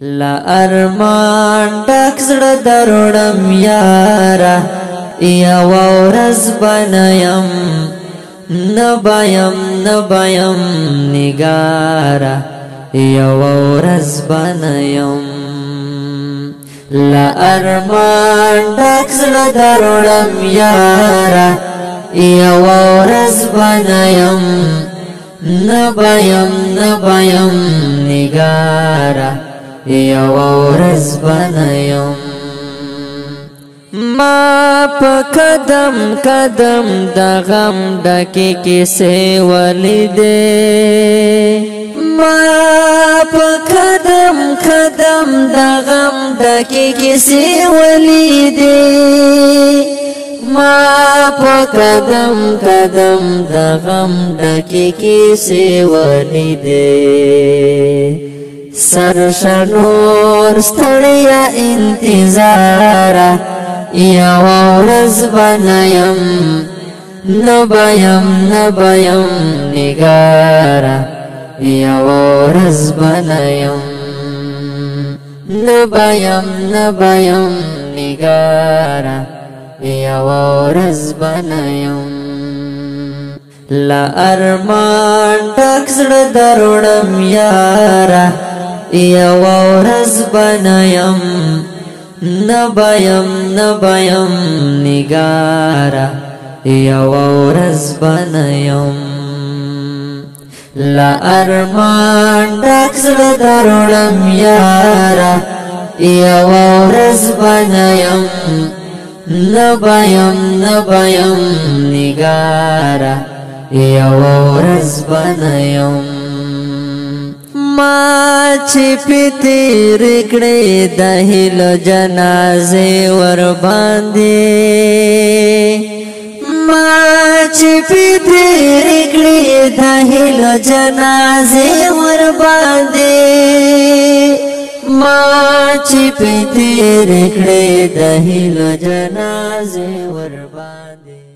لا ارمان ډک زړه دروړم یاره یو ورځ بنیم نبایم نگاره یو ورځ بنیم لا ارمان ډک زړه دروړم یاره یو ورځ بنیم نبایم نگاره یو ورځ بنیم ما په قدم قدم د غم ډکې کیسې ولیدې ما په قدم قدم د غم ډکې کیسې ولیدې ما په قدم قدم د غم ډکې کیسې ولیدې سرشنور ستړیا انتظار یو ورځ بنیم نبایم نگاره یو ورځ بنیم نبایم نگاره یو ورځ بنیم لا ارمان ډک زړه دروړم یاره یو ورځ بنیم نبایم نگاره یو ورځ بنیم لا ارمان ډک زړه دروړم یاره یو ورځ بنیم نبایم نگاره یو ورځ بنیم ما چې پتیر کړې د هیلو جنازې ور باندې ما چې پتیر کړې د هیلو جنازې ور باندې ما چې پتیر کړې د هیلو جنازې ور باندې